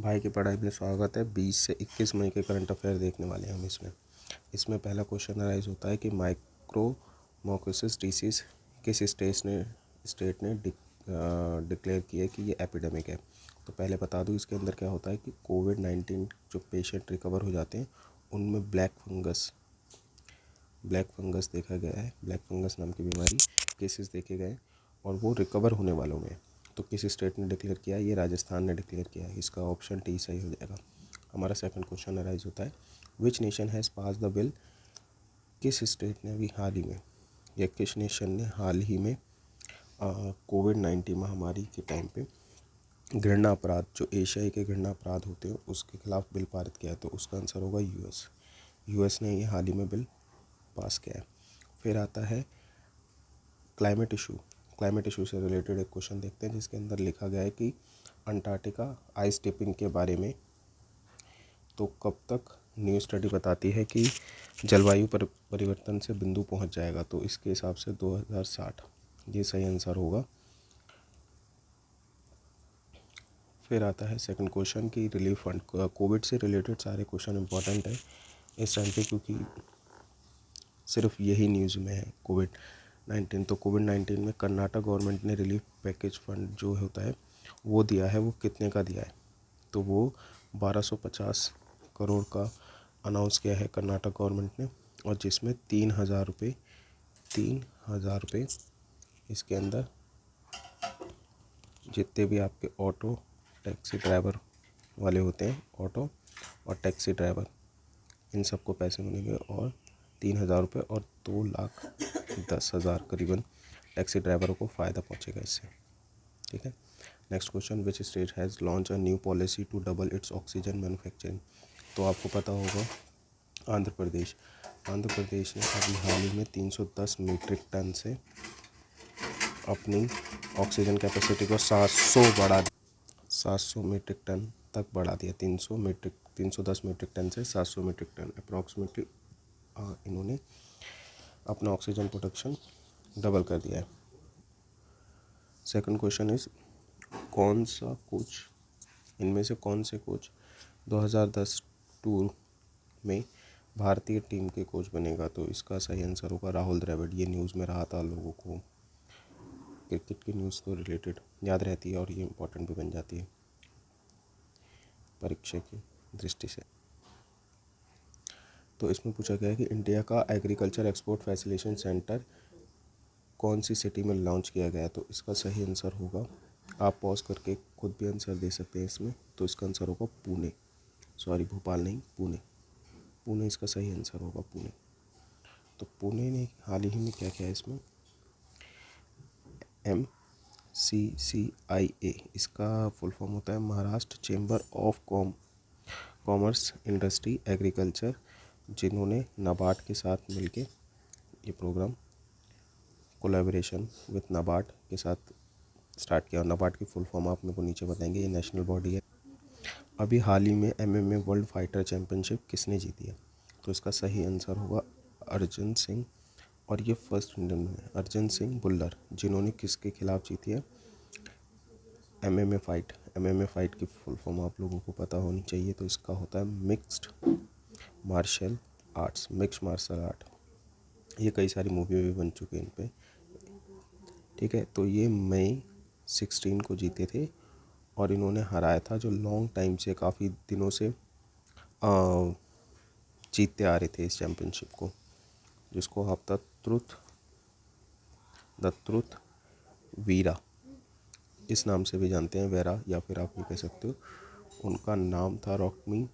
भाई की पढ़ाई में स्वागत है। 20 से 21 मई के करंट अफेयर देखने वाले हैं हम इसमें पहला क्वेश्चन अराइज होता है कि माइक्रोमोकोसिस डिसीज़ किस स्टेट ने डिक्लेयर किया कि ये एपिडेमिक है। तो पहले बता दूं इसके अंदर क्या होता है कि कोविड-19 जो पेशेंट रिकवर हो जाते हैं उनमें ब्लैक फंगस देखा गया है। ब्लैक फंगस नाम की बीमारी केसेस देखे गए और वो रिकवर होने वालों में। तो किस स्टेट ने डिक्लेयर किया है? ये राजस्थान ने डिक्लेयर किया है। इसका ऑप्शन टी सही हो जाएगा। हमारा सेकंड क्वेश्चन अराइज होता है which nation has pass the bill. किस स्टेट ने अभी हाल ही में या किस नेशन ने हाल ही में कोविड-19 महामारी के टाइम पे घृणा अपराध जो एशियाई के घृणा अपराध होते हैं उसके खिलाफ बिल पारित किया है? तो उसका आंसर होगा यूएस ने ये हाल ही में बिल पास किया है। फिर आता है क्लाइमेट इशू से रिलेटेड एक क्वेश्चन देखते हैं जिसके अंदर लिखा गया है कि अंटार्कटिका आइस टिपिंग के बारे में तो कब तक न्यू स्टडी बताती है कि जलवायु परिवर्तन से बिंदु पहुंच जाएगा। तो इसके हिसाब से 2060 ये सही आंसर होगा। फिर आता है सेकंड क्वेश्चन की रिलीफ फंड। कोविड से रिलेटेड सारे क्वेश्चन इंपॉर्टेंट है इस टाइम पे क्योंकि सिर्फ यही न्यूज़ में है कोविड-19। तो कोविड-19 में कर्नाटक गवर्नमेंट ने रिलीफ पैकेज फंड जो होता है वो दिया है। वो कितने का दिया है? तो वो 1250 करोड़ का अनाउंस किया है कर्नाटक गवर्नमेंट ने और जिसमें 3,000 रुपये इसके अंदर जितने भी आपके ऑटो टैक्सी ड्राइवर वाले होते हैं, ऑटो और टैक्सी ड्राइवर, इन सबको पैसे मिलेंगे और 3,000 रुपये और 2,10,000 करीबन टैक्सी ड्राइवरों को फ़ायदा पहुंचेगा इससे। ठीक है। Next question which state has launch a new policy to double its oxygen manufacturing. तो आपको पता होगा आंध्र प्रदेश ने अभी हाल ही में 310 मीट्रिक टन से अपनी ऑक्सीजन कैपेसिटी को 700 मीट्रिक टन तक बढ़ा दिया। 310 मीट्रिक टन से 700 मीट्रिक टन अप्रॉक्सीमेटली इन्होंने अपना ऑक्सीजन प्रोडक्शन डबल कर दिया है। सेकंड क्वेश्चन इज इनमें से कौन से कोच 2010 टूर में भारतीय टीम के कोच बनेगा? तो इसका सही आंसर होगा राहुल द्रविड़। ये न्यूज़ में रहा था, लोगों को क्रिकेट की न्यूज़ तो रिलेटेड याद रहती है और ये इम्पोर्टेंट भी बन जाती है परीक्षा की दृष्टि से। तो इसमें पूछा गया है कि इंडिया का एग्रीकल्चर एक्सपोर्ट फैसिलिटेशन सेंटर कौन सी सिटी में लॉन्च किया गया? तो इसका सही आंसर होगा, आप पॉज करके खुद भी आंसर दे सकते हैं इसमें। तो इसका आंसर होगा भोपाल नहीं, पुणे इसका सही आंसर होगा, पुणे। तो पुणे ने हाल ही में क्या किया है इसमें MCCIA, इसका फुल फॉर्म होता है Maharashtra chamber of commerce industry agriculture, जिन्होंने नाबार्ड के साथ मिलके ये प्रोग्राम कोलैबोरेशन विथ नाबार्ड के साथ स्टार्ट किया। और नाबार्ड की फुल फॉर्म आप मेरे को नीचे बताएंगे। ये नेशनल बॉडी है। अभी हाल ही में MMA वर्ल्ड फाइटर चैम्पियनशिप किसने जीती है? तो इसका सही आंसर होगा अर्जुन सिंह। और ये फर्स्ट इंडियन है अर्जुन सिंह बुल्लर, जिन्होंने किसके खिलाफ जीती है? MMA फाइट की फुल फॉर्म आप लोगों को पता होनी चाहिए। तो इसका होता है मिक्स्ड मार्शल आर्ट। ये कई सारी मूवी भी बन चुके हैं इन पे। ठीक है। तो ये मई 16 को जीते थे और इन्होंने हराया था जो लॉन्ग टाइम से काफ़ी दिनों से जीतते आ रहे थे इस चैम्पियनशिप को, जिसको आप द ट्रुथ वीरा इस नाम से भी जानते हैं, वेरा, या फिर आप ये कह सकते हो। उनका नाम था रॉकमी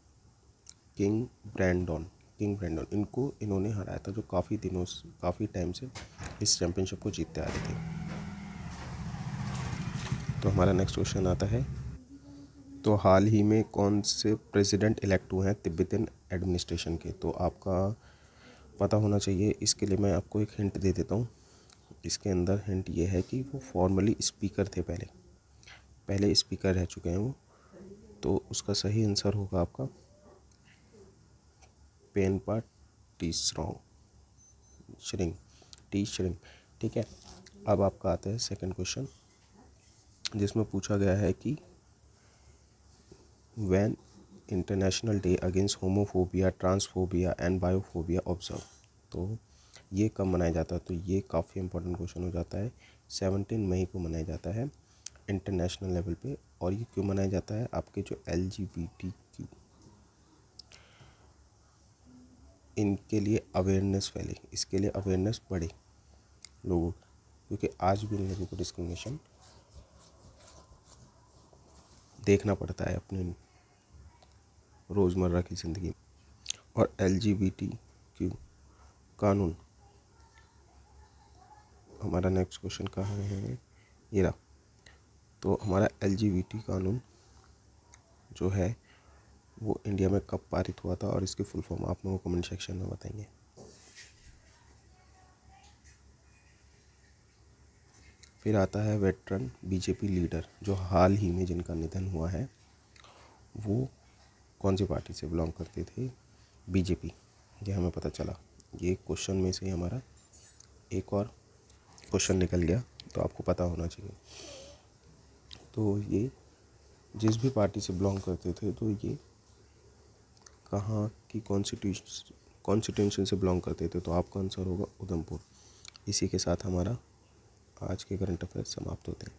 किंग ब्रैंडन। इन्होंने हराया था जो काफ़ी टाइम से इस चैम्पियनशिप को जीतते आ रहे थे। तो हमारा नेक्स्ट क्वेश्चन आता है, तो हाल ही में कौन से प्रेसिडेंट इलेक्ट हुए हैं तिब्बतन एडमिनिस्ट्रेशन के? तो आपका पता होना चाहिए। इसके लिए मैं आपको एक हिंट दे देता हूँ। इसके अंदर हिंट ये है कि वो फॉर्मली स्पीकर थे, पहले स्पीकर रह चुके हैं वो। तो उसका सही आंसर होगा आपका पेनपा टी श्रिंग। ठीक है। अब आपका आता है सेकंड क्वेश्चन, जिसमें पूछा गया है कि when international day against homophobia, transphobia and बायोफोबिया observe. तो ये कब मनाया जाता है? तो ये काफ़ी इंपॉर्टेंट क्वेश्चन हो जाता है। 17 मई को मनाया जाता है इंटरनेशनल लेवल पे। और ये क्यों मनाया जाता है? आपके जो LGBTQ इनके लिए अवेयरनेस फैले, इसके लिए अवेयरनेस बढ़े लोगों, क्योंकि आज भी इन लोगों को डिस्क्रिमिनेशन देखना पड़ता है अपने रोज़मर्रा की ज़िंदगी में। और LGBTQ कानून, हमारा नेक्स्ट क्वेश्चन कहाँ है? ये रहा। तो हमारा LGBT कानून जो है वो इंडिया में कब पारित हुआ था और इसकी फुल फॉर्म आप मेरे को कमेंट सेक्शन में बताएंगे। फिर आता है वेटरन BJP लीडर, जो हाल ही में जिनका निधन हुआ है, वो कौन सी पार्टी से बिलोंग करते थे? BJP। ये हमें पता चला। ये क्वेश्चन में से हमारा एक और क्वेश्चन निकल गया, तो आपको पता होना चाहिए। तो ये जिस भी पार्टी से बिलोंग करते थे, तो ये कहाँ की कॉन्स्टिट्यूंसी से बिलोंग करते थे? तो आपका आंसर होगा उधमपुर। इसी के साथ हमारा आज के करंट अफेयर्स समाप्त होते हैं।